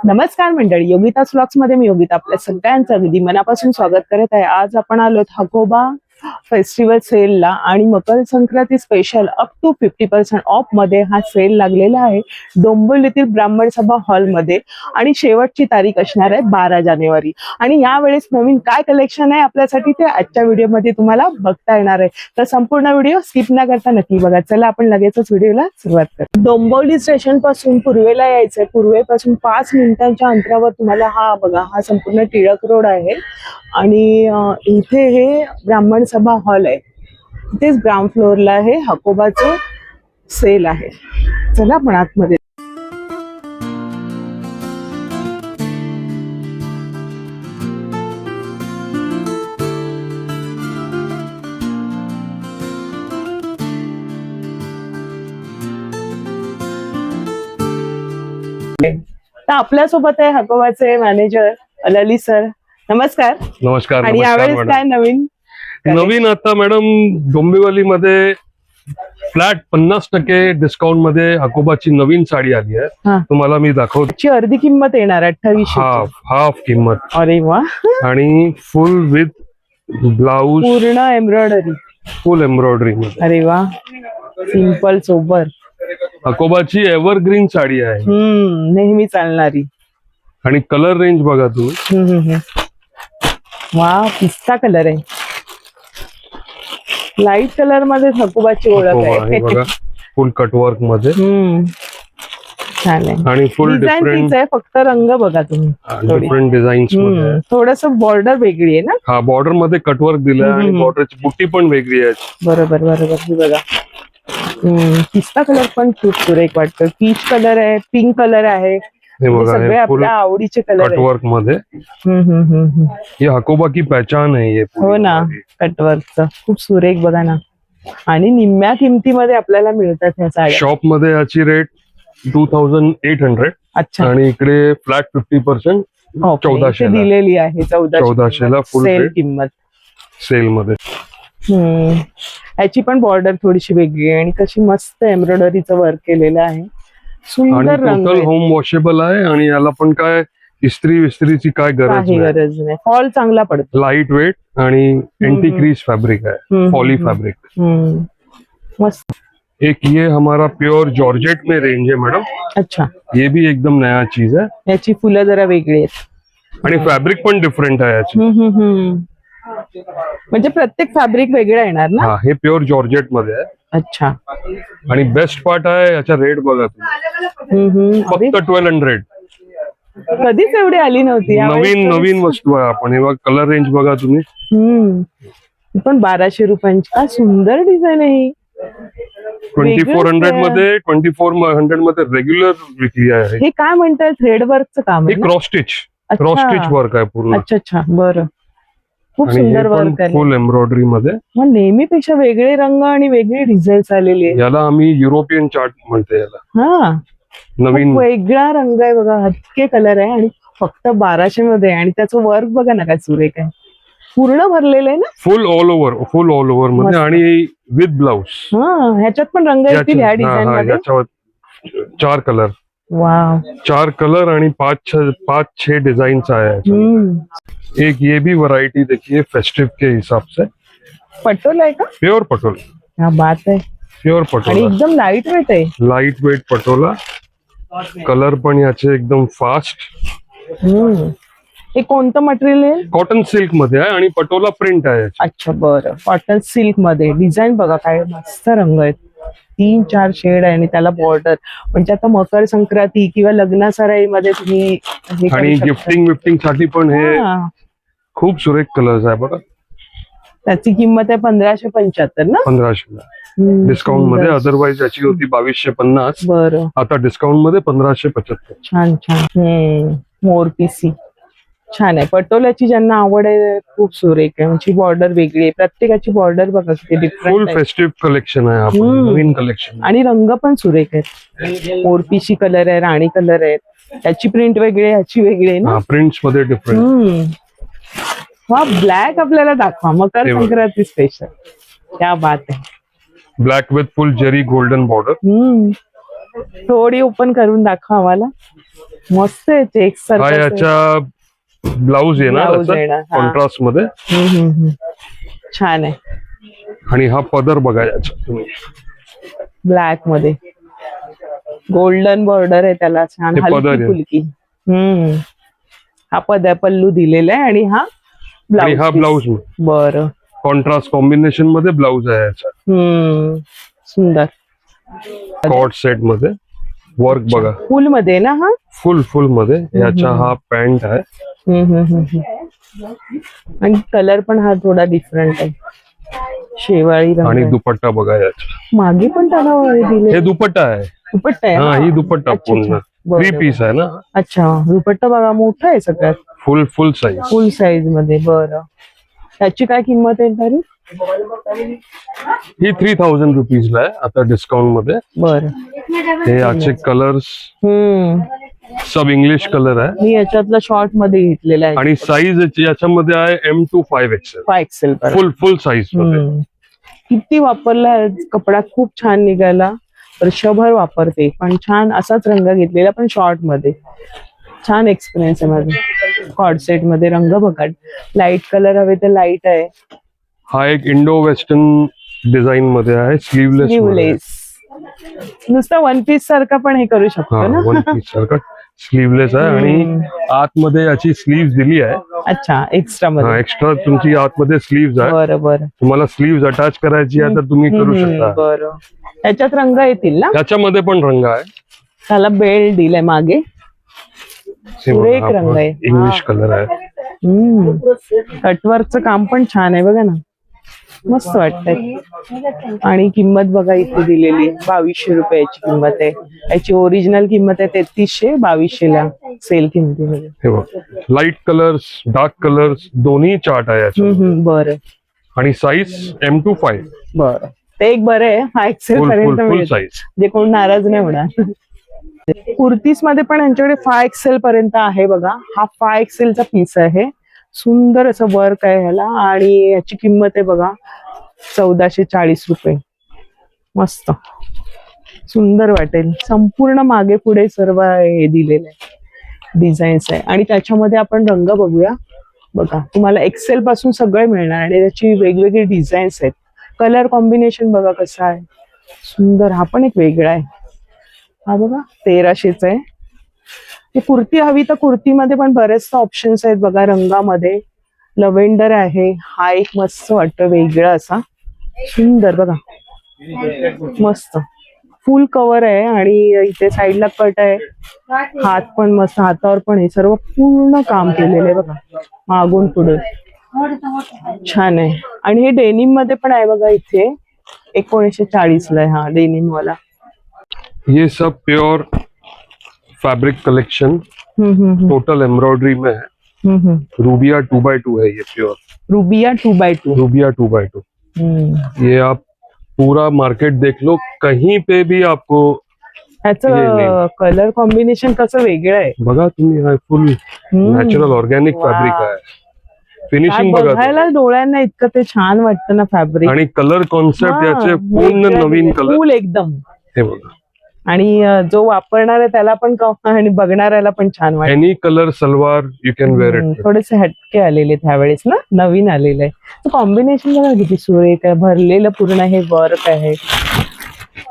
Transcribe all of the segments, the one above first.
नमस्कार मंडळी, योगिता व्लॉग्स मध्ये मी योगिता आपल्या सगळ्यांचं अगदी मनापासून स्वागत करत आहे. आज आपण आलोत हकोबा फेस्टिवल सेलला आणि Makar Sankranti special up to 50% off मध्ये हा सेल लागलेला आहे डोंबिवलीतील ब्राह्मण सभा हॉल मध्ये. आणि शेवटची तारीख असणार आहे 12 जानेवारी. आणि यावेळेस नवीन काय कलेक्शन आहे आपल्यासाठी ते आजच्या व्हिडिओमध्ये तुम्हाला बघता येणार आहे. तर संपूर्ण व्हिडिओ स्किप न करता नक्की बघा. चला आपण लगेचच व्हिडिओला सुरुवात करू. डोंबिवली स्टेशन पासून पूर्वेला यायचंय. पूर्वेपासून 5 मिनिटांच्या अंतरावर तुम्हाला हा बघा, हा संपूर्ण टिळक रोड आहे आणि इथे हे ब्राह्मण सभा हॉल आहे. इथेच ग्राउंड फ्लोअरला हे हकोबाचं सेल आहे. चला आपण आतमध्ये. तर आपल्यासोबत आहे हकोबाचे मॅनेजर ललित सर. नमस्कार. नमस्कार. आणि यावेळेस काय नवीन आता मॅडम डोंबिवलीमध्ये फ्लॅट 50% डिस्काउंट मध्ये हकोबाची नवीन साडी आली आहे. तुम्हाला मी दाखवतो. अर्धी किंमत येणार 2800. हाफ किंमत. अरे वा. आणि फुल विथ ब्लाउज, पूर्ण एम्ब्रॉयडरी, फुल एम्ब्रॉयडरी मध्ये. अरे वा, सिंपल सोबर. हकोबाची एव्हरग्रीन साडी आहे, नेहमी चालणारी. आणि कलर रेंज बघा तुम्ही. वा, पिस्ता कलर आहे. लाईट कलर मध्ये हकोबाची ओळख आहे. बघा, फुल कटवर्क मध्ये. छान आहे. आणि फुल डिफरंट आहे, फक्त रंग बघा तुम्ही. डिफरंट डिझाईन्स मध्ये. थोडस बॉर्डर वेगळी आहे ना. हा, बॉर्डर मध्ये कटवर्क दिलं आणि बॉर्डरची बुट्टी पण वेगळी आहे. बरोबर बरोबर. ही बघा, पिस्ता कलर पण खूप सुरेख वाटतं. पीच कलर आहे, पिंक कलर आहे. सगळे आपल्या आवडीचे कलर कटवर्क मध्ये. ही हकोबा की पहचान आहे. हो ना, कटवर्कचं खूप सुरेख बघा ना. आणि निम्म्या किमतीमध्ये आपल्याला मिळतात ह्या साड्या. शॉप मध्ये याची रेट 2800. अच्छा. आणि इकडे फ्लॅट 50% 1400 दिलेली आहे. 1400 ला फुल सेल किंमत सेल मध्ये. याची पण बॉर्डर थोडीशी वेगळी आहे आणि कशी मस्त एम्ब्रॉयडरीचं वर्क केलेलं आहे. सुंदर रंग. टोटल होम वॉशेबल आहे आणि याला पण काय इस्त्री विस्त्रीची काय गरज नाही. फॉल चांगला पडतो. लाईट वेट आणि एंटी क्रीज फैब्रिक है, पॉली फैब्रिक. मस्त. एक ये हमारा प्योर जॉर्जेट में रेंज है मैडम. अच्छा. ये भी एकदम नया चीज है. याची फुलं जरा वेगळी आहेत आणि फॅब्रिक पण डिफरंट आहे याची. म्हणजे प्रत्येक फॅब्रिक वेगळं येणार ना. हा, हे प्युअर जॉर्जेट मध्ये आहे. अच्छा. आणि बेस्ट पार्ट आहे याचा रेट बघा तुम्ही, फक्त 1200. कधीच एवढी आली नव्हती. नवीन वस्तू आहे. आपण हे बघा, कलर रेंज बघा तुम्ही. पण 1200 रुपयांची काय सुंदर डिझाईन आहे. 2400 मध्ये, 2400 मध्ये रेग्युलर विकली आहे. हे काय म्हणतात, थ्रेड वर्कचं काम आहे. क्रॉस स्टिच वर्क आहे पूर्ण. अच्छा अच्छा, बरं. खूप सुंदर वर्क आहे. फुल एम्ब्रॉयडरी मध्ये. मग नेहमीपेक्षा वेगळे रंग आणि वेगळी डिझाईन्स आलेली आहे. याला आम्ही युरोपियन चार्ट म्हणते याला. हा, नवीन वेगळा रंग आहे बघा. हटके कलर आहे आणि फक्त 1200 मध्ये. आणि त्याचं वर्क बघा ना, काय सुरेख आहे. पूर्ण भरलेलं आहे ना. फुल ऑल ओव्हर मध्ये. आणि विथ ब्लाउज. ह्याच्यात पण रंग येतील ह्या डिझाईन मध्ये. याच्यावर 4 कलर. वाव. 4 कलर आणि 5-6 डिजाइन है. एक ये भी वैरायटी देखिए फेस्टिव के हिसाब से. पटोला आहे का? प्योर पटोला. क्या बात है. प्योर पटोला. आणि एकदम लाईट वेट आहे. Light weight patola. कलर पण याचे एकदम फास्ट. हे कोणतं मटेरियल आहे? कॉटन सिल्क मध्ये आहे आणि पटोला प्रिंट आहे. अच्छा, बरं. कॉटन सिल्क मध्ये. डिझाईन बघा काय मस्त रंग आहेत. 3-4 शेड आहे आणि त्याला बॉर्डर. म्हणजे आता मकर संक्रांती किंवा लग्न सराई मध्ये तुम्ही. आणि गिफ्टिंग साठी पण हे खूप सुरेख कलर्स आहे बघा. त्याची किंमत आहे 1575 ना. 1500 डिस्काउंट मध्ये. अदरवाइज याची होती 2250. बरं. आता डिस्काउंट मध्ये 1575. छान छान. मोरपिसी छान आहे. पटोल्याची ज्यांना आवड आहे खूप सुरेख आहे. म्हणजे बॉर्डर वेगळी आहे. प्रत्येकाची बॉर्डर बघा किती डिफरंट. फुल फेस्टिव्ह कलेक्शन आहे. आपण नवीन कलेक्शन. आणि रंग पण सुरेख आहेत. मोरपिशी कलर आहे, राणी कलर आहे. त्याची प्रिंट वेगळी आहे, ह्याची वेगळी आहे ना. प्रिंट्स मध्ये डिफरंट. हा, ब्लॅक आपल्याला दाखवा. मकर संक्रांती स्पेशल. क्या बात आहे. Black with full Jerry golden border. थोडी ओपन करून दाखवा आम्हाला. मस्त आहे चेक्स हा सारखं याच्या ब्लाऊज येणार Blouse येणार, हा. कॉन्ट्रास्ट मध्ये. छान आहे. आणि हा पदर बघा याचा तुम्ही, ब्लॅक मध्ये गोल्डन बॉर्डर आहे त्याला, छान हे पदर हलकी आहे. फुलकी. हा पल्लू दिलेला आहे आणि हा आणि हा ब्लाऊज. ब्लाऊज बरं. कॉन्ट्रास्ट कॉम्बिनेशन मध्ये ब्लाऊज आहे याचा. सुंदर. कॉट सेट मध्ये वर्क बघा, फुल मध्ये ना हा. फुल मध्ये याचा हा पॅन्ट आहे. आणि कलर पण हा थोडा डिफरंट आहे, शेवाळी रंग आणि आहे. दुपट्टा बघा याचा. मागे पण त्याला दिले हे दुपट्टा आहे. दुपट्टा आहे. हा ही दुपट्टा अच्छा, पूर्ण बरं, 3 पीस आहे ना. अच्छा, दुपट्टा बघा मोठा आहे सगळ्यात, फुल साईज. फुल साईज मध्ये. बरं, त्याची काय किंमत आहे तरी? ही 3000 रुपीजला आहे आता डिस्काउंट मध्ये. बरं. हे याचे कलर्स सब इंग्लिश कलर आहे. मी याच्यातला शॉर्ट मध्ये घेतलेला आहे. आणि साईज याच्यामध्ये आहे M to 5XL. 5XL. Full size मध्ये. किती वापरला कपडा, खूप छान निघाला. वर्षभर वापरते, पण छान असाच रंग घेतलेला, पण शॉर्ट मध्ये. छान एक्सपिरियन्स आहे माझा. कॉर्ड सेट मध्ये रंग बघा, लाईट कलर हवे तर लाईट आहे. हा एक इंडो वेस्टर्न डिझाइन मध्ये आहे, स्लीवलेस. नुसतं वन पीस सारखं पण हे करू शकतो ना. वन पीस सारखं स्लीवलेस आहे. आणि आतमध्ये याची स्लीव्ह दिली आहे. अच्छा, एक्स्ट्रा मध्ये. एक्स्ट्रा तुमची आतमध्ये स्लीव्ह आहे. बरं. तुम्हाला स्लीव्ह अटॅच करायची आहे तर तुम्ही करू शकता. बरं. त्याच्यात रंग येतील ना? त्याच्यामध्ये पण रंग आहे. त्याला बेल्ट दिलाय मागे, सुरेख रंग आहे. इंग्लिश कलर आहे. कटवर्कचं काम पण छान आहे बघा ना, मस्त वाटतंय. आणि किंमत बघा इथे दिलेली आहे, 2200 रुपयाची किंमत आहे. याची ओरिजिनल किंमत आहे 3300, 2200 ला सेल किमतीमध्ये. हे बघ, लाईट कलर्स डार्क कलर्स दोन्ही चार्ट आहे याचे. बरं. आणि साईज M to 5. बरं, ते एक बरं आहे. हा एक्सेल पर्यंत फुल मिळेल, साईज. जे कोण नाराज नाही होणार. कुर्तीस मध्ये पण यांच्याकडे 5XL पर्यंत आहे बघा. हा 5XL चा पीस आहे. सुंदर असं वर्क आहे ह्याला, आणि याची किंमत आहे बघा 1440 रुपये. मस्त सुंदर वाटेल. संपूर्ण मागे पुढे सर्व हे दिलेलं आहे, डिझाईन्स आहे. आणि त्याच्यामध्ये आपण रंग बघूया. बघा, तुम्हाला एक्सेल पासून सगळे मिळणार आणि त्याची वेगवेगळी डिझाईन्स आहेत. कलर कॉम्बिनेशन बघा कसं आहे, सुंदर. हा पण एक वेगळा आहे. हा बघा 1300चा आहे. कुर्ती हवी तर कुर्तीमध्ये पण बरेच ऑप्शन्स आहेत बघा. रंगामध्ये लव्हेंडर आहे, हा एक मस्त वाटतं वेगळा असा, सुंदर बघा, मस्त फुल कव्हर आहे. आणि इथे साईडला कट आहे, हात पण मस्त, हातावर पण हे सर्व पूर्ण काम केलेलं आहे बघा, मागून पुढे छान आहे. आणि हे डेनिम मध्ये पण आहे बघा, इथे 1940 ला आहे हा डेनिम वाला. ये सब pure fabric collection, total embroidery में है. रूबिया 2x2 है ये pure. Rubia 2x2. Rubia 2x2. ये आप पूरा मार्केट देख लो, कहीं पे भी आपको ह्याचं कलर कॉम्बिनेशन कसं वेगळं आहे बघा तुम्ही. फुल नॅचरल ऑर्गॅनिक फॅब्रिक आहे. फिनिशिंग बघा बघायला डोळ्यांना इतकं ते छान वाटतं ना फॅब्रिक. आणि कलर कॉन्सेप्ट याचे पूर्ण नवीन कलर, फुल एकदम. हे बघा. आणि जो वापरणार आहे त्याला पण आणि बघणाऱ्याला पण छान वाटतं. Any colour salwar you can wear it. थोडेसे हटके आलेले त्यावेळेस ना, नवीन आलेले आहे. कॉम्बिनेशन बघा किती सुरेख आहे, भरलेलं पूर्ण हे वर्क आहे,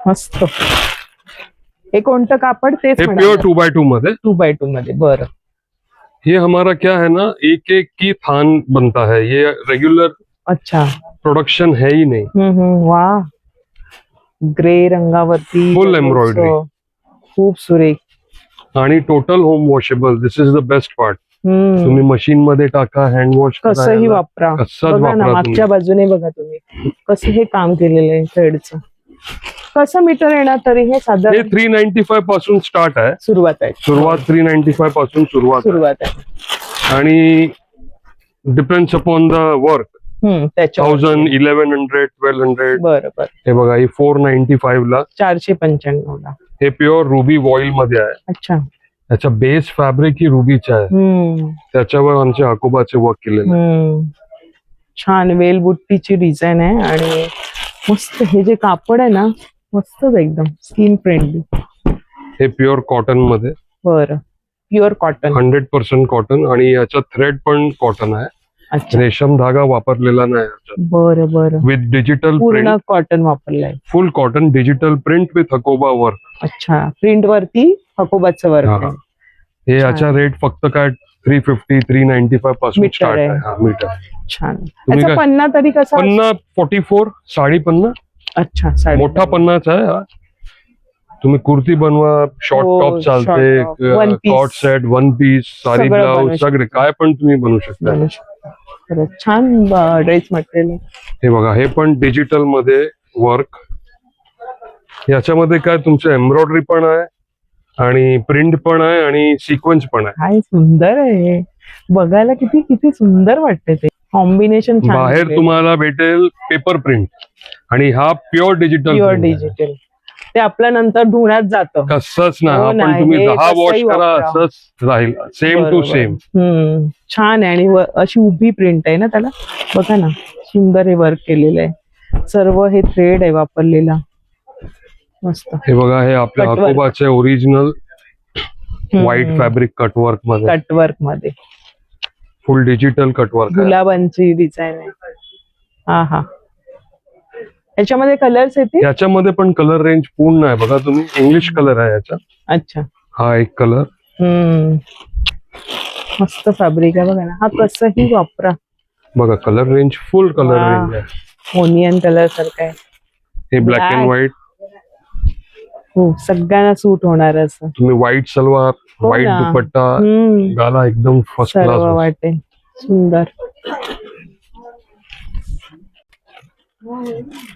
मस्त. हे कोणतं कापड? तेच प्योर 2x2 मध्ये. 2x2 मध्ये. बरं. ये हमारा क्या है ना, एक एक की थान बनता है, ये रेगुलर अच्छा प्रोडक्शन है ही नहीं. वाह, ग्रे रंगावरती फुल एम्ब्रॉयडरी, खूप सुरेख. आणि total home washable. This is the best part. तुम्ही मशीन मध्ये टाका, हँड वॉश कसंही वापरा. बघा ना, मागच्या बाजूने बघा तुम्ही कसं हे काम केलेलं आहे थ्रेडचं. कसं मीटर येणार तरी हे साधारण? हे 395 पासून स्टार्ट आहे. सुरुवात 395 पासून सुरुवात आहे. आणि डिपेंड्स अपॉन द वर्क. 1000, 1100, 1200. बरोबर. हे बघा, ही 495 ला, 495 ला. हे प्युअर रुबी वॉइल मध्ये आहे. अच्छा. त्याचा बेस फॅब्रिक ही रुबीचा आहे, त्याच्यावर आमच्या हाकोबाचे वर्क केलेलं. छान वेलबुट्टीची डिझाईन आहे. आणि मस्त हे जे कापड आहे ना, मस्तच एकदम स्किन फ्रेंडली. हे प्युअर कॉटन मध्ये, बरं, प्युअर कॉटन. 100% कॉटन, आणि याचा थ्रेड पण कॉटन आहे. अच्छा, रेशम धागा वापरलेला नाही याच्यात. बरं बरं. विथ डिजिटल पूर्ण प्रिंट, कॉटन वापरलंय. Full cotton digital print with Hakoba work. अच्छा, प्रिंट वरती हकोबाचं वर्क हा. आहे. हे याचा रेट फक्त काय 350 395 पासून मीटर स्टार्ट आहे. आहे. हा, मीटर. छान. तुम्ही याचा काय- पन्ना तरी कसा? पन्ना 44, साडी पन्ना, अच्छा, साडी. मोठा पन्नाच आहे हा. तुम्ही कुर्ती बनवा, शॉर्ट हो, टॉप चालते, short top, one piece. Coat set, one piece, sari सगळं बनवू ब्लाउज, सगळे काय पण तुम्ही बनवू शकता. बनवू शकतो. खरंच छान ड्रेस मटेरियल. हे बघा, हे पण डिजिटल मध्ये वर्क. याच्यामध्ये काय तुमचं एम्ब्रॉयडरी पण आहे आणि प्रिंट पण आहे आणि सिक्वेन्स पण आहे. काय सुंदर आहे, बघायला किती किती सुंदर वाटते ते कॉम्बिनेशन. बाहेर तुम्हाला भेटेल पेपर प्रिंट आणि हा प्युअर डिजिटल. Pure digital. ते आपल्या नंतर धुण्यात जातं. कसंच ना, हो ना, आपण तुम्ही हे 10 वॉश कसंही करा वापरा. असंच राहील, सेम टू बरोबर. सेम. छान आहे. आणि अशी उभी प्रिंट आहे ना त्याला, बघा ना, सुंदर हे वर्क केलेलं आहे. सर्व हे थ्रेड आहे वापरलेला, मस्त. हे बघा, हे आपल्या Cut work. हकोबाचे ओरिजिनल व्हाईट फॅब्रिक कटवर्क मध्ये, कटवर्क मध्ये फुल डिजिटल कटवर्क आहे. गुलाबांची डिझाईन आहे. हा हा. याच्यामध्ये कलर्स येते. याच्यामध्ये पण कलर रेंज पूर्ण आहे. बघा तुम्ही, इंग्लिश कलर आहे याचा. अच्छा. हा एक कलर. मस्त फॅब्रिक आहे बघा ना. हा कसंही वापरा. बघा, कलर रेंज फुल कलर वा. रेंज आहे. ओनियन कलर सारखं आहे. हे ब्लॅक अँड Black. व्हाईट. हो, सगळ्यांना सूट होणार असं. तुम्ही व्हाईट सलवार, हो व्हाईट ना. दुपट्टा घाला, एकदम फर्स्ट सर्व क्लास. वाटे सुंदर.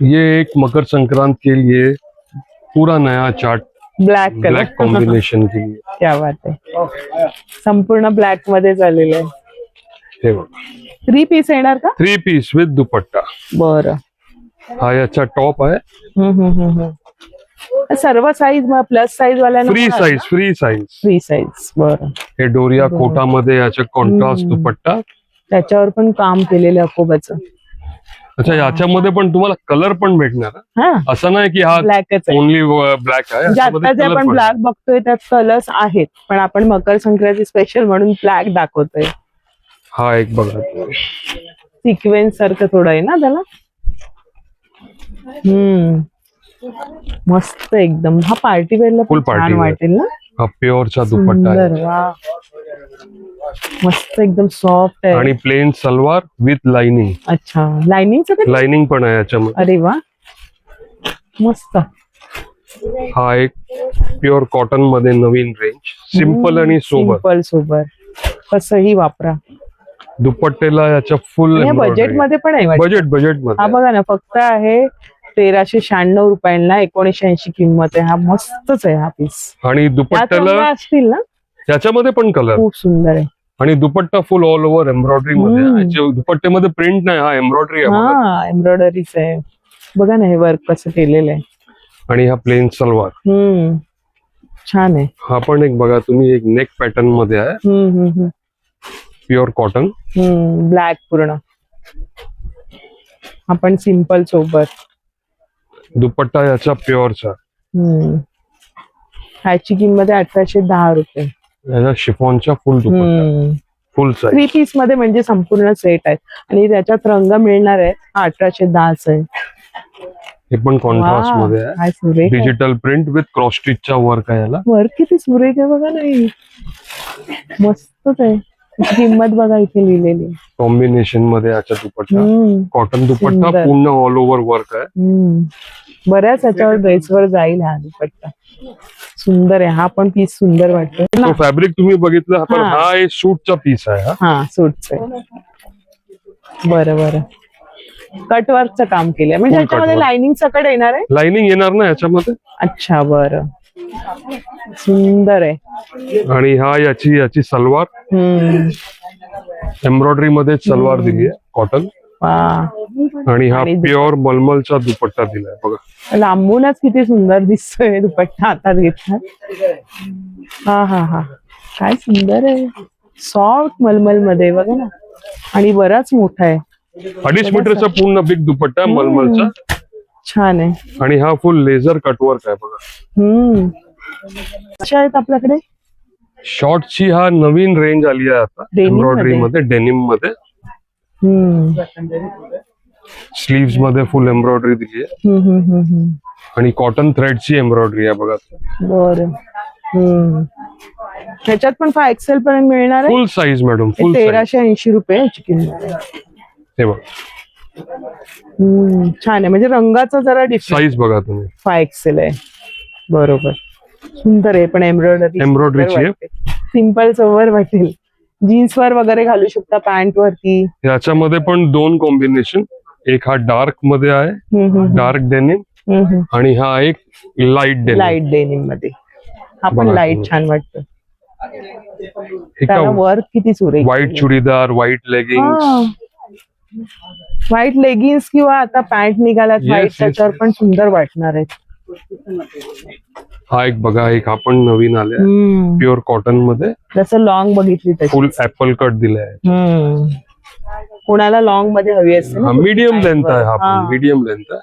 ये एक मकर संक्रांत के लिए पूरा नया chart, black colour. Black combination के लिए. क्या बात आहे. संपूर्ण ब्लॅक मध्ये झालेलं आहे. हे बघा, 3 पीस येणार का? 3 पीस विथ दुपट्टा. बरं. हा याचा टॉप आहे. सर्व साईज मग प्लस साईज वाल्यांना free size, free size. Free size. बरं. हे डोरिया कोटामध्ये याचा कॉन्ट्रास्ट दुपट्टा. त्याच्यावर पण काम केलेलं अकोबाचं. अच्छा, याच्यामध्ये पण तुम्हाला कलर पण भेटणार. हा, असं नाही की हा ब्लॅकच आहे. ओनली ब्लॅक आहे. म्हणजे याच्यामध्ये आता जे color आपण पण आहे. ब्लॅक बघतोय त्यात कलर्स आहेत, पण आपण मकर संक्रांती स्पेशल म्हणून ब्लॅक दाखवतोय. हा एक बघा, सिक्वेन्स सारखं थोडं आहे ना त्याला. मस्त एकदम. हा पार्टी वेअरला Full पण छान party wear. वाटेल ना. हा प्युअरचा दुपट्टा सुंदर. आहे वा, मस्त एकदम सॉफ्ट आहे. आणि प्लेन सलवार विथ लाइनिंग. अच्छा, लाइनिंगचं. लाइनिंग पण आहे याच्यामध्ये. अरे वा, मस्त. हा एक प्युअर कॉटन मध्ये नवीन रेंज, सिंपल आणि सोबर. सिंपल सोबर, कसंही वापरा. दुपट्टेला याच्या फुल बजेट मध्ये पण आहे वाटतं. बजेट हा मध्ये. बघा ना, फक्त आहे 1396 रुपयांना 1980 किंमत आहे. हा मस्तच आहे हा पीस. आणि दुपट्ट्याला असतील ना, याच्यामध्ये पण कलर. खूप सुंदर आहे. आणि दुपट्टा फुल ऑल ओव्हर एम्ब्रॉयडरी मध्ये आहे. दुपट्ट्यामध्ये प्रिंट नाही, हा एम्ब्रॉयडरी आहे बघा. हा, एम्ब्रॉयडरीच आहे. बघा ना हे वर्क कसं केलेलं आहे. आणि हा प्लेन सलवार. छान आहे. हा पण एक बघा तुम्ही, एक नेक पॅटर्न मध्ये आहे. Pure cotton. ब्लॅक पूर्ण. हा पण सिंपल सोबर. दुपट्टा याचा प्युअरचा. ह्याची किंमत आहे 1810 रुपये. याचा शिफॉनचा फुल दुपट्टा, फुल साईज. 3 पीस मध्ये म्हणजे संपूर्ण सेट आहे. आणि त्याच्यात रंग मिळणार आहे. हा 1810 आहे. हे पण कॉन्ट्रास्ट मध्ये आहे. काय सुरेख आहे. डिजिटल प्रिंट विथ क्रॉस स्टिचचा वर्क आहे याला. वर्क किती सुरेख आहे बघा नाही, मस्तच आहे. त्याची किंमत बघा इथे लिहिलेली. कॉम्बिनेशन मध्ये याचा दुपट्टा, कॉटन दुपट्टा, सुंदर. पूर्ण ऑल ओव्हर वर्क आहे. बऱ्याच याच्यावर ड्रेसवर जाईल हा दुपट्टा. सुंदर आहे. हा पण पीस सुंदर वाटतोय तो फॅब्रिक तुम्ही बघितलं, पण हा. हा एक सूटचा पीस आहे. हा, सूटच आहे. बरं बरं. कटवर्कचं काम केलंय म्हणजे Full याच्यामध्ये cut work. लाइनिंग सकट येणार आहे. लाइनिंग येणार ना याच्यामध्ये. अच्छा, बरं. सुंदर आहे. आणि हा याची सलवार एम्ब्रॉयडरी मध्ये सलवार दिली आहे कॉटन. वा, आणि हा आणि प्युअर मलमलचा दुपट्टा दिलाय बघा. लांबूनच किती सुंदर दिसतोय दुपट्टा हातात घेतला. हा हा हा, काय सुंदर आहे. सॉफ्ट मलमल मध्ये बघा ना, आणि बराच मोठा आहे. 2.5 मीटरचा पूर्ण बिग दुपट्टा आहे मलमलचा. छान आहे. आणि हा फुल लेझर कटवर्क आहे बघा. कशा आहेत आपल्याकडे? शॉर्टची हा नवीन रेंज आली आहे आता Denim एम्ब्रॉयडरी मध्ये, डेनिम मध्ये. स्लीव्स मध्ये फुल एम्ब्रॉयडरी दिली आहे आणि कॉटन थ्रेडची एम्ब्रॉयडरी आहे बघा. बरं. ह्याच्यात पण 5XL पर्यंत मिळणार आहे. फुल साईज मॅडम, फुल साईज. 1380 रुपये याची किंमत. हे बघा छान आहे, म्हणजे रंगाचा जरा डिफरन्स. साईज बघा तुम्ही. 5XL आहे. बरोबर, सुंदर आहे पण एम्ब्रॉयडरी. एम्ब्रॉयडरीची आहे. सिंपल सोबर वाटेल, जीन्स वर वगैरे घालू शकता, पॅन्ट वरती. याच्यामध्ये पण 2 कॉम्बिनेशन, एक हा डार्क मध्ये आहे, डार्क डेनिम, आणि हा एक लाईट डेनिम. लाईट डेनिम मध्ये हा पण बघा लाईट तुम्ही. छान वाटतं. त्याला वर्क किती सुरेख. White churidar, white leggings, white leggings किंवा आता पॅन्ट निघाल्यात Yes, व्हाईट, yes. त्याच्यावर पण सुंदर वाटणार आहे. हा एक बघा, एक हा पण नवीन आले प्युअर कॉटन मध्ये, जसं लॉंग बघितली तशी. फुल ऍपल कट दिलाय. कोणाला लॉंग मध्ये हवी असते ना, मीडियम लेंथ आहे, हा पण मीडियम लेंथ आहे.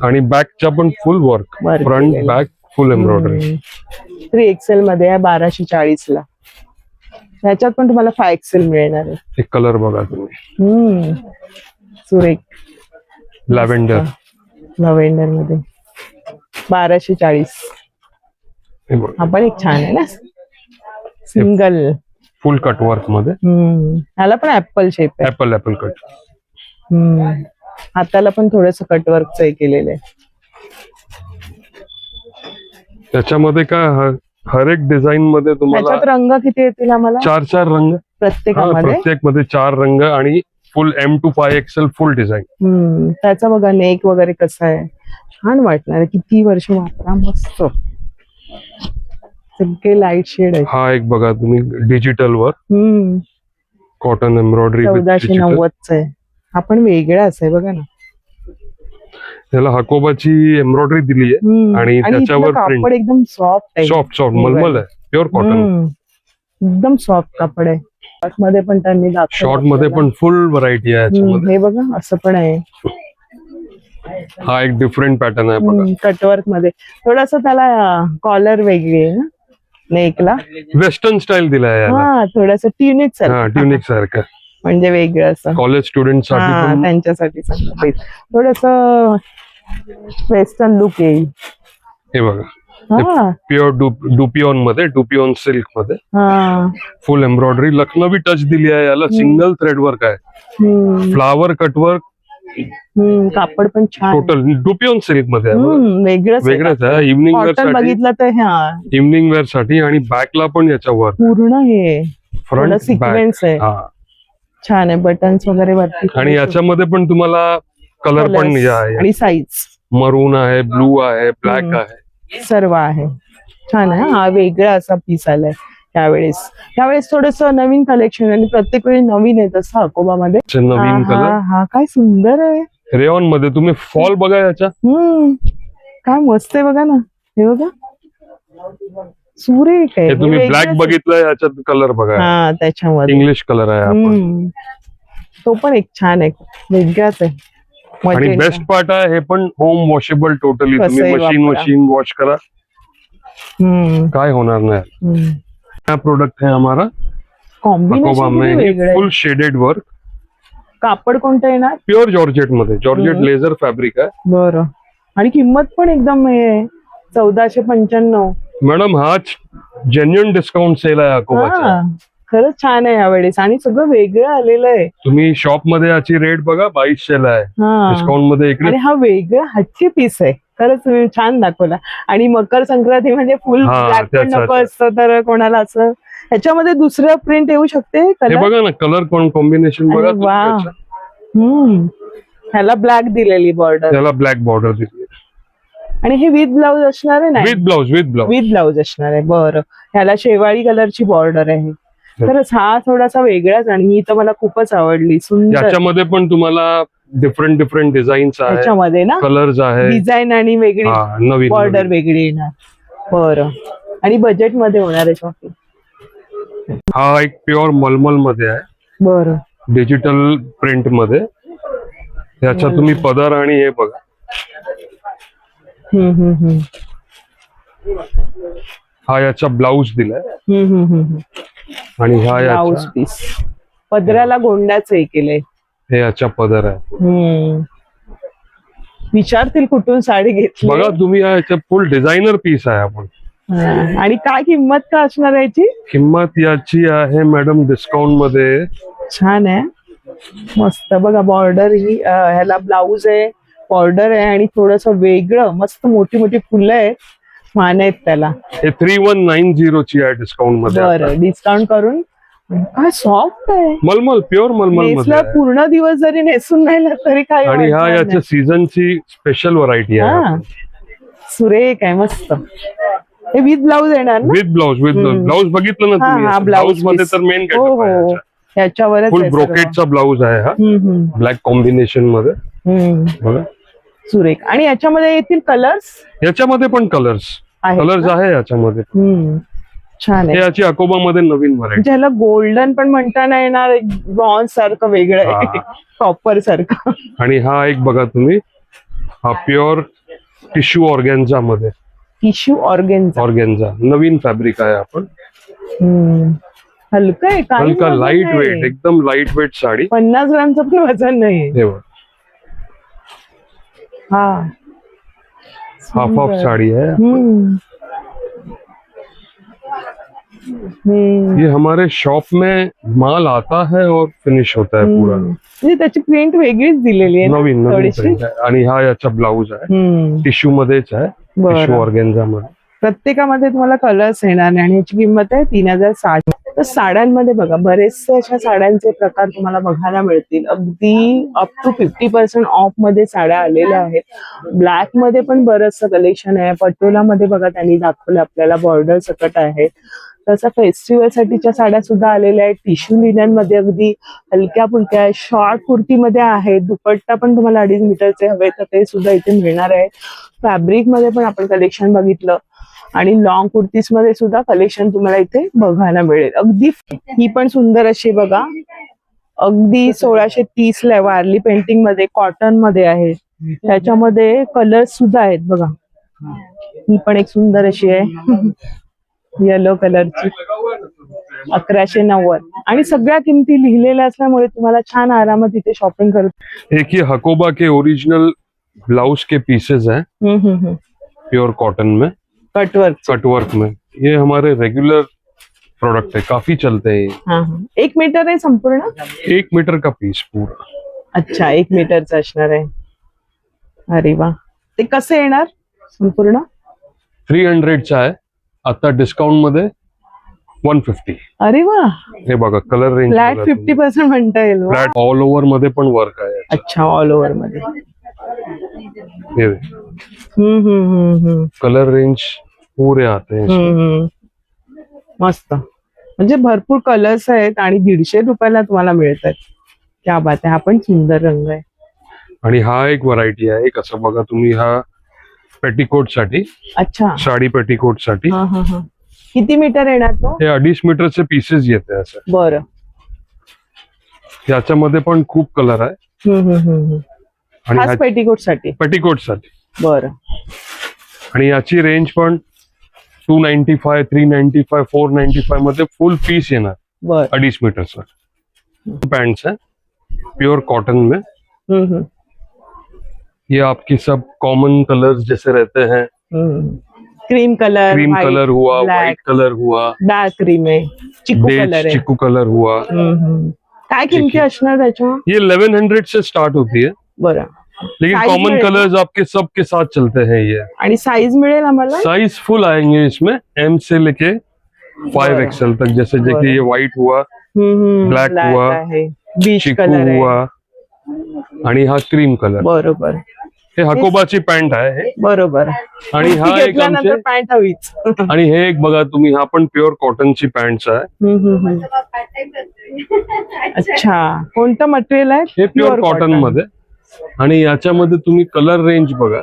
आणि बॅकच्या पण फुल वर्क, Work फ्रंट केलेलं. बॅक फुल एम्ब्रॉयडरी. 3XL मध्ये आहे 1240 ला. ह्याच्यात पण तुम्हाला 5XL मिळणार आहे. एक कलर बघा तुम्ही, सुरेख लॅव्हेंडर. लव्हेंडर मध्ये 1240. हे बघा, हा पण एक छान आहे ना, सिंगल. फुल कट वर्क मध्ये, ह्याला पण ऍपल शेप आहे. Apple cut. हाताला पण थोडस कटवर्कच हे केलेलं आहे. त्याच्यामध्ये काय हर एक डिझाईन मध्ये तुम्हाला ह्याच्यात रंग किती येतील आम्हाला? 4 रंग प्रत्येकामध्ये. प्रत्येक मध्ये 4 रंग आणि फुल M to 5XL full design. त्याचा बघा नेक वगैरे कसा आहे, छान वाटणार आहे. किती वर्ष वापरा, मस्त. सगळे लाईट शेड आहे. हा एक बघा तुम्ही, डिजिटल वर कॉटन एम्ब्रॉयडरी. 1490 आहे. हा पण वेगळाच आहे बघा ना. त्याला हकोबाची एम्ब्रॉयडरी दिली आहे आणि त्याच्यावर कापड प्रिंट एकदम सॉफ्ट आहे. सॉफ्ट मलमल आहे, प्युअर कॉटन. एकदम सॉफ्ट कापड आहे. शॉर्ट मध्ये पण त्यांनी दाखवलं. शॉर्ट मध्ये पण फुल व्हरायटी आहे याच्यामध्ये. हे बघा असं पण आहे. हा एक डिफरंट पॅटर्न आहे बघा. कटवर्क मध्ये थोडासा त्याला कॉलर वेगळी आहे ना नेकला. वेस्टर्न स्टाईल दिलाय याला. हा, थोडस ट्युनिक ट्युनिक सारखं, म्हणजे वेगळं असं. कॉलेज स्टुडंट साठी पण. त्यांच्यासाठी चांगलं, थोडस वेस्टर्न लुक येईल. हे बघा, प्युअर डुपिओन मध्ये, डुपिओन सिल्क मध्ये फुल एम्ब्रॉयडरी, लखनवी टच दिली आहे याला. सिंगल थ्रेड वर्क आहे, फ्लावर कटवर्क, कापड पण छान. टोटल डुपिओन सिल्क मध्ये आहे. वेगळंच आहे. इव्हनिंग वेअर साठी, बघितलं तर इव्हनिंग वेअर साठी. आणि बॅकला पण याच्यावर पूर्ण हे फ्रंट सिक्वेन्स आहे. छान आहे, बटन्स वगैरे वरती. आणि याच्यामध्ये पण तुम्हाला कलर पण आहे, आणि साईज मरून आहे, ब्लू आहे, ब्लॅक आहे, सर्व आहे. छान आहे. हा वेगळा असा पीस आलाय त्यावेळेस थोडस नवीन कलेक्शन, आणि प्रत्येक वेळी नवीन येत असं हकोबामध्ये. नवीन कलर. हा काय सुंदर आहे. रेऑन मध्ये तुम्ही फॉल बघा याच्या. काय मस्त आहे बघा ना. हे बघा सुरेख आहे. हे तुम्ही ब्लॅक बघितलं, याच्यात कलर बघा, त्याच्यामध्ये इंग्लिश कलर आहे. तो पण एक छान आहे, वेगळाच आहे. आणि बेस्ट पार्ट आहे, हे पण होम वॉशेबल टोटली. तुम्ही मशीन वॉश करा, काय होणार नाही. हा प्रोडक्ट है हमारा हकोबा में, फुल शेडेड वर्क. कापड कोणतं येणार? प्युअर जॉर्जेट मध्ये, जॉर्जेट लेझर फॅब्रिक आहे. बरं. आणि किंमत पण एकदम 1495. मॅडम हा जेन्युइन डिस्काउंट सेल आहे हकोबाचा. खरंच छान आहे यावेळेस, आणि सगळं वेगळं आलेलं आहे. तुम्ही शॉप मध्ये याची रेट बघा 2200 ला आहे, डिस्काउंट मध्ये इकडे. आणि हा वेगळा हटके पीस आहे. खरंच तुम्ही छान दाखवला. आणि मकर संक्रांती म्हणजे फुल ब्लॅक पण नको असतं तर कोणाला असं. ह्याच्यामध्ये दुसरं प्रिंट येऊ शकते. हे बघा ना, कलर कॉम्बिनेशन बघा. ह्याला ब्लॅक दिलेली बॉर्डर, त्याला ब्लॅक बॉर्डर दिली. आणि हे विथ ब्लाउज असणार आहे ना? विथ ब्लाउज असणार आहे. बरं. ह्याला शेवाळी कलरची बॉर्डर आहे. खरंच हा थोडासा वेगळाच, आणि ही तर मला खूपच आवडली. सुंदर. याच्यामध्ये पण तुम्हाला डिफरंट डिझाईन्स आहे, त्याच्यामध्ये ना कलर्स आहे, डिझाईन आणि वेगळी नवीन बॉर्डर वेगळी येणार. बरं. आणि बजेट मध्ये होणार आहे शॉपिंग. हा एक प्युअर मलमल मध्ये आहे. बरं. डिजिटल प्रिंट मध्ये. याच्यात तुम्ही पदर आणि हे बघा, हा याचा ब्लाऊज दिलाय आणि हा ब्लाऊज याचा पीस पदराला गोंड्याच हे केलंय. हे याचा पदर आहे. विचारतील कुठून साडी घेतली. बघा तुम्ही, हा याचा फुल डिझायनर पीस आहे आपण. आणि काय किंमत का असणार आहे याची? किंमत याची आहे मॅडम डिस्काउंट मध्ये. छान आहे, मस्त. बघा बॉर्डर ही ह्याला ब्लाऊज आहे, बॉर्डर आहे आणि थोडस वेगळं मस्त मोठी मोठी फुलं आहेत, मान आहेत त्याला. हे 3190 ची आहे डिस्काउंट मध्ये. बरं, डिस्काउंट करून. काय सॉफ्ट आहे, मलमल, प्युअर मलमल नेसला मध्ये. पूर्ण दिवस जरी नेसून राहिला तरी काय आणि हा वाटणार याच्या नाही. सीझनची स्पेशल व्हरायटी आहे. हा, सुरेख आहे, मस्त. हे विथ ब्लाऊज येणार ना? With blouse, with blouse. Blouse बघितलं ना हा, तुम्ही? हा, ब्लाऊज ब्लाऊज मध्ये piece. तर मेन हो हो गेटअप आहे. ह्याच्यावरच फुल आहे सर्व. ब्रोकेटचा ब्लाऊज आहे हा, ब्लॅक कॉम्बिनेशन मध्ये. बघा, सुरेख. आणि याच्यामध्ये येतील कलर्स? याच्यामध्ये पण कलर्स आहे याच्यामध्ये. छान हे आहे. याची अकोबा मध्ये नवीन व्हरायटी. ज्याला गोल्डन पण म्हणता नाही येणार, ब्रॉन्झ सारखं वेगळं आहे, हा. कॉपर सारखं. आणि हा एक बघा तुम्ही, हा प्युअर टिश्यू ऑर्गेन्झा मध्ये. टिश्यू ऑर्गेन्झा नवीन फॅब्रिक आहे आपण. हलकं आहे, काही हलका, वजन लाईट नाही. वेट, एकदम लाईट वेट साडी. 50 ग्रामचं पण वजन नाही. हे बघ, हाफ ऑफ साड़ी है। ये हमारे शॉप में माल आता है और फिनिश होता है पूरा। म्हणजे त्याची प्रिंट वेगळीच दिलेली आहे ना, नवीन नवीन थोडीशी. print आहे. आणि हा याचा ब्लाऊज आहे, टिश्यू मध्येच आहे, टिश्यू ऑर्गेन्झा मध्ये. प्रत्येकामध्ये तुम्हाला कलर्स येणार नाही आणि याची किंमत आहे 3060. तर साड्यांमध्ये बघा बरेचसे अशा साड्यांचे प्रकार तुम्हाला बघायला मिळतील. अगदी अप टू 50% ऑफ मध्ये साड्या आलेल्या आहेत. ब्लॅक मध्ये पण बरंचसं कलेक्शन आहे. पटोला मध्ये बघा त्यांनी दाखवलं आपल्याला, बॉर्डर सकट आहे. तसं फेस्टिवल साठीच्या साड्या सुद्धा आलेल्या आहेत. टिश्यू लिनन मध्ये अगदी हलक्या फुलक्या शॉर्ट कुर्तीमध्ये आहेत. दुपट्टा पण तुम्हाला 2.5 मीटरचे हवे तर ते सुद्धा इथे मिळणार आहे. फॅब्रिक मध्ये पण आपण कलेक्शन बघितलं आणि लॉंग कुर्तीज मध्ये सुद्धा कलेक्शन तुम्हाला इथे बघायला मिळेल. अगदी ही पण सुंदर अशी बघा, अगदी 1630 ला वारली पेंटिंग मध्ये, कॉटन मध्ये आहे. त्याच्यामध्ये कलर्स सुद्धा आहेत बघा. ही पण एक सुंदर अशी आहे, येलो कलरची, 1190. आणि सगळ्या किमती लिहिलेल्या असल्यामुळे तुम्हाला छान आरामात इथे शॉपिंग करत. एक ये हकोबा के ओरिजिनल ब्लाउज के पीसेस हैं, प्योर कॉटन में, कटवर्क में. ये हमारे रेगुलर प्रोडक्ट है, काफी चलते हैं ये. 1 मीटर आहे संपूर्ण? 1 मीटर का पीस पूरा. अच्छा, 1 मीटरचा असणार आहे. अरे वा, ते कसं येणार संपूर्ण? 300 चा आहे, आता डिस्काउंट मध्ये 150. अरे वा, हे बघा कलर रेंज, फ्लॅट 50% म्हणता येईल. वा. फ्लॅट ऑल ओव्हर मध्ये पण वर्क आहे. अच्छा, ऑल ओव्हर मध्ये. कलर रेंज पूरे आते हैं इसमें. मस्त, म्हणजे भरपूर कलर्स आहेत आणि 150 रुपयाला तुम्हाला मिळतात. क्या बात आहे. हा पण सुंदर रंग आहे. आणि हा एक व्हरायटी आहे. कसं बघा तुम्ही, हा पेटीकोट साठी. अच्छा, साडी पेटीकोट साठी. किती मीटर येणार तो? हे 2.5 मीटरचे पीसेस येते असं. बरं, याच्यामध्ये पण खूप कलर आहे. आणि पेटीकोट साठी. पेटीकोट साठी. बरं. आणि याची रेंज पण 295, 395, 495 मध्ये फुल पीस येणार. बरं. 2.5 मीटरचा पैंट्स है, प्योर कॉटन में. ये आपकी सब कॉमन कलर्स जैसे रहते हैं. क्रीम कलर हुआ, व्हाइट कलर हुआ, डार्क क्रीम आहे, चिकू कलर आहे. चिकू कलर हुआ. काय किमती असणार त्याच्या? ये 1100 से स्टार्ट होती है. बरं. लेकिन Size कॉमन मिळेल कलर्स आपके सबके साथ चलते हैं ये. आणि साइज मिळेल आम्हाला? साइज फुल आएंगे इसमें, M से लेके 5XL तक. जैसे ये व्हाइट हुआ, ब्लॅक हुआ, बीच चिकू कलर हुआ आणि हा क्रीम कलर. बरोबर. हे हकोबाची पॅन्ट आहे हे. बरोबर. आणि हा एक घेतल्यानंतर पॅन्ट हवीच. आणि हे एक बघा तुम्ही, हा पण प्युअर कॉटनची पॅन्ट आहे. अच्छा, कोणतं मटेरियल आहे? हे प्युअर कॉटन मध्ये. आणि याच्यामध्ये तुम्ही कलर रेंज बघा,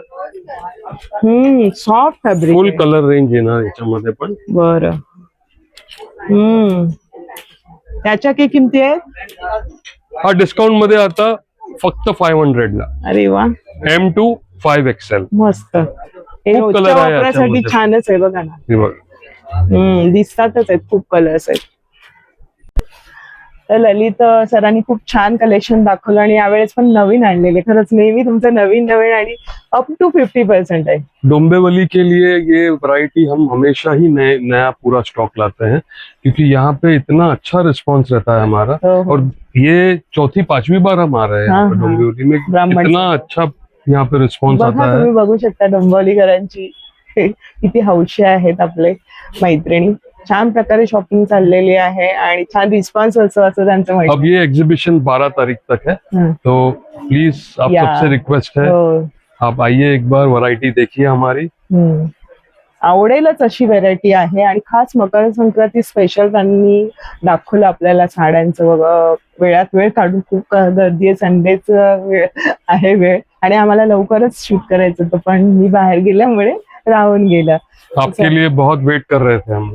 सॉफ्ट फॅब्रिक, फुल कलर रेंज येणार याच्यामध्ये पण. बरं. त्याच्या काही किमती आहेत? हा डिस्काउंट मध्ये आता फक्त 500 ला. अरे वा, M to 5XL. मस्त. हे खूप रोजच्या color आहे वापरासाठी याच्यामध्ये. छानच आहे बघा ना. हे बघा. दिसतातच आहेत खूप कलर्स आहेत. तर ललित सरांनी खूप छान कलेक्शन दाखवलं आणि यावेळेस पण नवीन आणलेले. खरंच नेहमी तुमचं नवीन नवीन आणि अप टू 50% आहे. डोंबिवली के लिए ये वैरायटी हम हमेशा ही नया पूरा स्टॉक लाते हैं, क्योंकि यहाँ पे इतना अच्छा रिस्पांस रहता है हमारा। हो, हो. और ये चौथी पांचवी बार हम आ रहे हैं यहाँ हाँ, पे हाँ. डोंबिवली में। ब्राह्मण इतना अच्छा यहाँ पे रिस्पांस बघा आता है। तुम्ही बघू शकता डोंबिवलीकरांची किती हौशी आहेत आपले मैत्रिणी. छान प्रकारे शॉपिंग चाललेली आहे आणि छान रिस्पॉन्स असं त्यांचं अब म्हणणं. ये एग्जीबिशन 12 तारीख तक है, हं. तो प्लीज आप या. सबसे रिक्वेस्ट है, हो. आप आइए एक बार, वैरायटी देखिए हमारी। आवडेलच अशी व्हेरायटी आहे आणि खास मकर संक्रांती स्पेशल त्यांनी दाखवलं आपल्याला साड्यांचं. वेळात वेळ काढून खूप गर्दी आहे. संडेच आहे वेळ आणि आम्हाला लवकरच शूट करायचं होतं पण मी बाहेर गेल्यामुळे राहून गेलं. आपके लिए बहुत वेट कर रहे थे हम।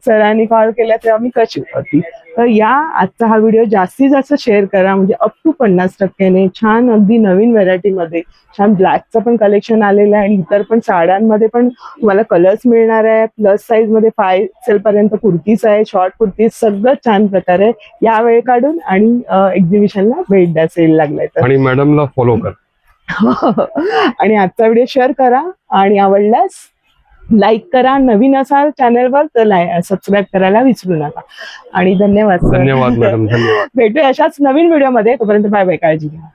सरांनी कॉल केला तेव्हा मी कशी होती. तर या आजचा हा व्हिडिओ जास्तीत जास्त शेअर करा, म्हणजे अप टू 50% छान अगदी नवीन व्हेरायटी मध्ये छान ब्लॅकचं पण कलेक्शन आलेलं आहे आणि इतर पण साड्यांमध्ये पण तुम्हाला कलर्स मिळणार आहे. प्लस साईज मध्ये 5XL पर्यंत कुर्तीज आहे, शॉर्ट कुर्तीज, सगळं छान प्रकारे या वेळ काढून आणि एक्झिबिशनला भेट द्या सेल लागलाय तर. आणि मॅडमला फॉलो कर. आणि आजचा व्हिडिओ शेअर करा आणि आवडल्यास लाईक करा. नवीन असाल चॅनलवर तर सबस्क्राईब करायला विसरू नका. आणि धन्यवाद सर. धन्यवाद मॅडम, धन्यवाद. भेटूया अशाच नवीन व्हिडिओ मध्ये. तोपर्यंत बाय बाय, काळजी घ्या.